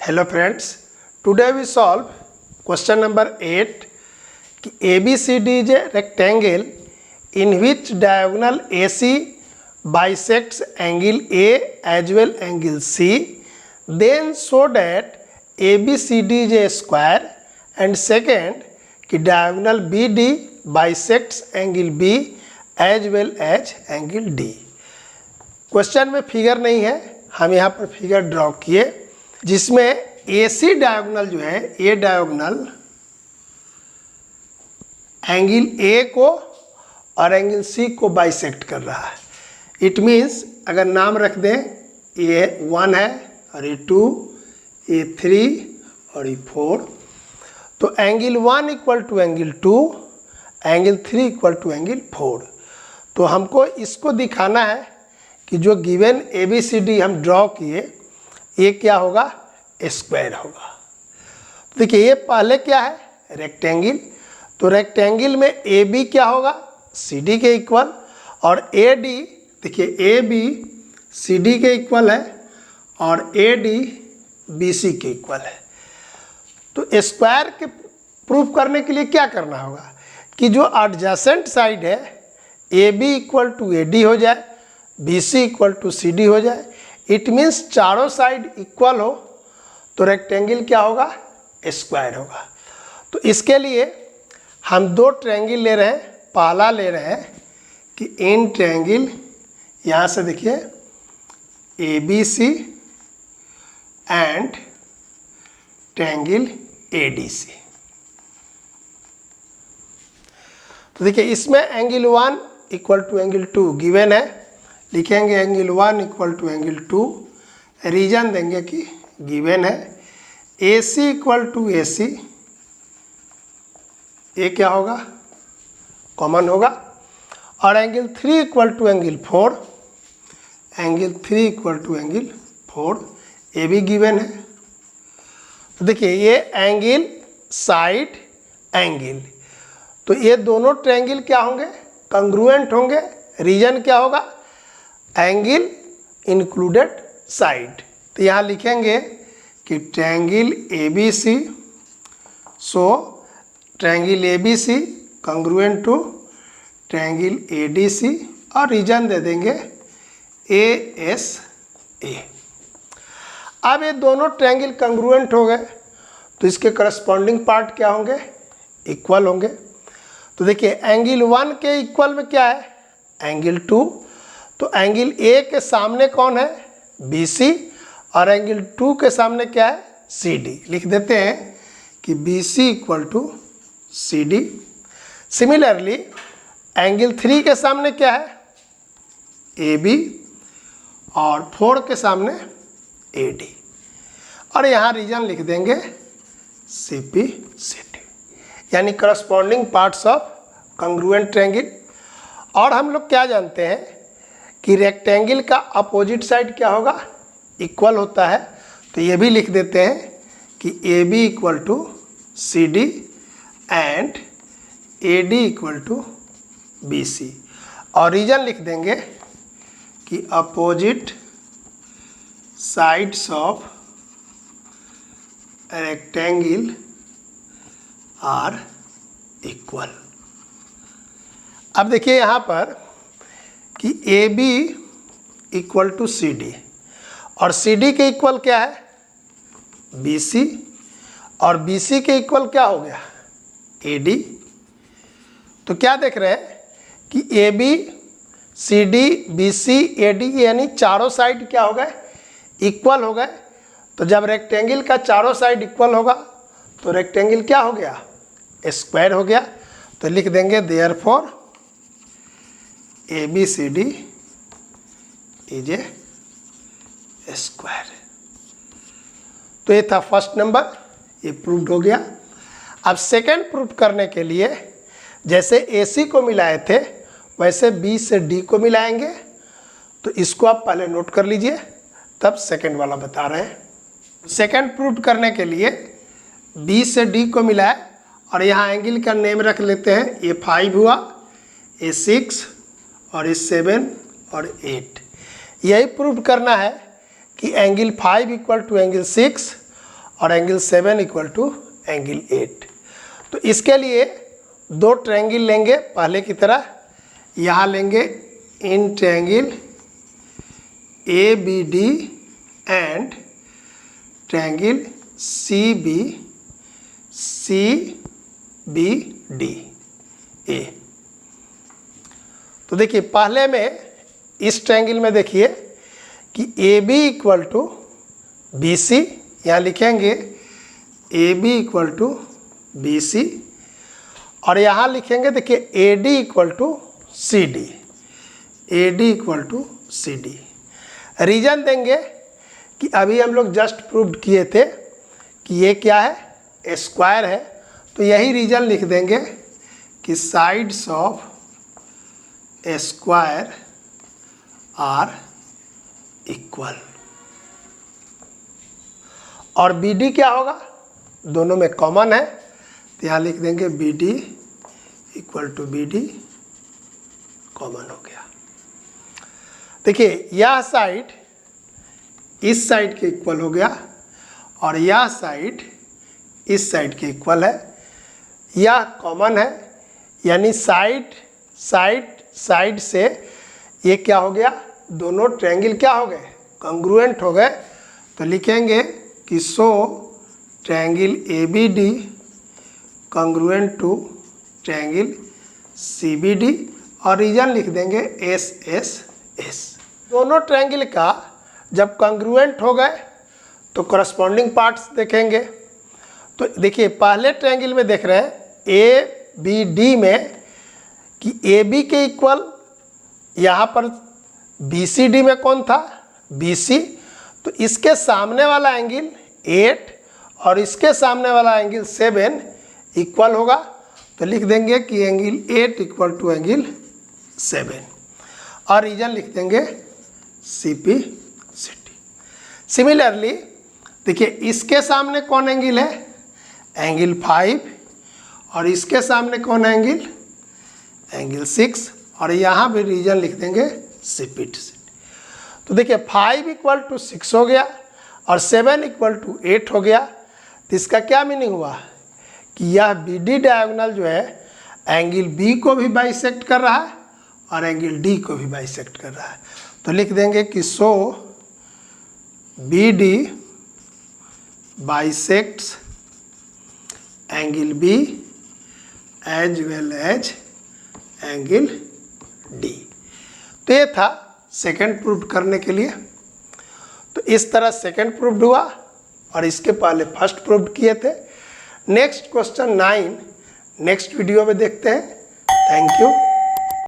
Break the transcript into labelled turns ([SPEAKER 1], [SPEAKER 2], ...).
[SPEAKER 1] Hello friends, today we solve question number 8. ABCD is a rectangle in which diagonal AC bisects angle A as well angle C. Then show that ABCD is a square, and second कि diagonal BD bisects angle B as well as angle D. Question में figure नहीं है, हम यहाँ पर figure draw किए जिसमें AC diagonal जो है, ए डायगोनल एंगल A को और एंगल C को बाइसेक्ट कर रहा है. इट मीन्स अगर नाम रख दें, ये 1 है और ये 2, ये 3 और ये 4, तो angle 1 equal to angle 2, angle 3 equal to angle 4. तो हमको इसको दिखाना है कि जो गिवन ABCD हम ड्रॉ किए ये क्या होगा, स्क्वायर होगा. देखिए ये पहले क्या है, रेक्टेंगल. तो रेक्टेंगल में AB क्या होगा, CD के इक्वल, और AD देखिए AB CD के इक्वल है और AD BC के इक्वल है. तो स्क्वायर के प्रूफ करने के लिए क्या करना होगा कि जो एडजेसेंट साइड है AB इक्वल टू AD हो जाए, BC इक्वल टू CD हो जाए. इट मीन्स चारों साइड इक्वल हो तो रेक्टेंगल क्या होगा, स्क्वायर होगा. तो इसके लिए हम दो ट्रायंगल ले रहे हैं. पहला ले रहे हैं कि इन ट्रायंगल, यहाँ से देखिए ABC एंड ट्रायंगल ADC. तो देखिए इसमें angle 1 equal to angle 2 given है. लिखेंगे angle 1 equal to angle 2, reason देंगे कि गिवन है. AC इक्वल टू AC, ये क्या होगा, कॉमन होगा. और angle 3 equal to angle 4, angle 3 equal to angle 4, ये भी गिवन है. तो देखिए ये एंगल साइड एंगल, तो ये दोनों ट्रायंगल क्या होंगे, कंग्रुएंट होंगे. रीजन क्या होगा, एंगल इंक्लूडेड साइड. तो यहाँ लिखेंगे कि triangle ABC, so triangle ABC congruent to triangle ADC, और रीजन दे देंगे ASA. अब ये दोनों ट्रायंगल कंग्रुएंट हो गए तो इसके करस्पॉन्डिंग पार्ट क्या होंगे, इक्वल होंगे. तो देखिए एंगल 1 के इक्वल में क्या है, एंगल 2. तो एंगल A के सामने कौन है, BC, और एंगल 2 के सामने क्या है, CD. लिख देते हैं कि BC equal to CD. Similarly angle 3 के सामने क्या है, AB, और 4 के सामने AD, और यहाँ रीजन लिख देंगे CP CD, यानी corresponding parts of congruent triangle. और हम लोग क्या जानते हैं कि रेक्टेंगल का अपोजिट साइड क्या होगा, इक्वल होता है. तो ये भी लिख देते हैं कि AB equal to CD and AD equal to BC, और रीजन लिख देंगे कि opposite sides of rectangle are equal. अब देखिए यहाँ पर कि AB इक्वल टू CD, और CD के इक्वल क्या है, BC, और BC के इक्वल क्या हो गया, AD. तो क्या देख रहे हैं कि AB CD BC AD यानी चारों साइड क्या हो गए, इक्वल हो गए. तो जब रेक्टेंगल का चारों साइड इक्वल होगा तो रेक्टेंगल क्या हो गया, स्क्वायर हो गया. तो लिख देंगे therefore ABCD is a square. तो ये था फर्स्ट नंबर, ये प्रूव्ड हो गया. अब सेकंड प्रूफ करने के लिए जैसे AC को मिलाए थे वैसे B से D को मिलाएंगे. तो इसको आप पहले नोट कर लीजिए, तब सेकंड वाला बता रहे हैं. सेकंड प्रूफ करने के लिए B से D को मिलाए, और यहाँ एंगल का नेम रख लेते हैं. ये 5 हुआ, ये 6, और ये 7 और 8. यही प्रूव करना है कि एंगल 5 इक्वल टू एंगल 6 और एंगल 7 इक्वल टू एंगल 8। तो इसके लिए दो ट्रायंगल लेंगे पहले की तरह, यहाँ लेंगे in triangle ABD and triangle CBD A। तो देखिए पहले में इस ट्रायंगल में देखिए कि AB इक्वल टू BC, यहाँ लिखेंगे AB इक्वल टू BC और यहाँ लिखेंगे देखिए AD equal to CD, AD equal to CD। Reason देंगे कि अभी हम लोग जस्ट प्रूव्ड किए थे कि ये क्या है, स्क्वायर है, तो यही रीजन लिख देंगे कि sides of square are equal. और BD क्या होगा, दोनों में कॉमन है, तो यहाँ लिख देंगे BD equal to BD, common हो गया। देखिए यह साइड इस साइड के इक्वल हो गया और यह साइड इस साइड के इक्वल है, यह कॉमन है, यानी साइड से ये क्या हो गया, दोनों ट्रायंगल क्या हो गए, कॉन्ग्रुएंट हो गए। तो लिखेंगे कि so triangle ABD congruent to triangle CBD और रीजन लिख देंगे SSS। दोनों ट्रायंगल का जब कॉन्ग्रुएंट हो गए तो करस्पॉन्डिंग पार्ट्स देखेंगे। तो देखिए पहले ट्रायंगल में देख रहे हैं ABD में कि AB के इक्वल यहाँ पर BCD में कौन था, BC, तो इसके सामने वाला एंगल 8 और इसके सामने वाला एंगल 7 इक्वल होगा। तो लिख देंगे कि एंगल 8 इक्वल टू एंगल 7 और रीजन लिख देंगे CPCD। सिमिलरली देखिए इसके सामने कौन एंगल है, एंगल 5 और इसके सामने कौन एंगल, एंगल 6 और यहाँ भी रीजन लिख देंगे CPCD। तो देखिए 5 इक्वल टू 6 हो गया और 7 इक्वल टू 8 हो गया। तो इसका क्या मीनिंग हुआ कि यह BD डायगोनल जो है एंगल B को भी बाइसेक्ट कर रहा है और एंगल D को भी बाइसेक्ट कर रहा है। तो लिख देंगे कि so BD bisects angle B as well as angle D। तो ये था सेकंड प्रूफ करने के लिए। तो इस तरह सेकंड प्रूफ हुआ और इसके पहले फर्स्ट प्रूफ किए थे। नेक्स्ट क्वेश्चन 9 नेक्स्ट वीडियो में देखते हैं। Thank you.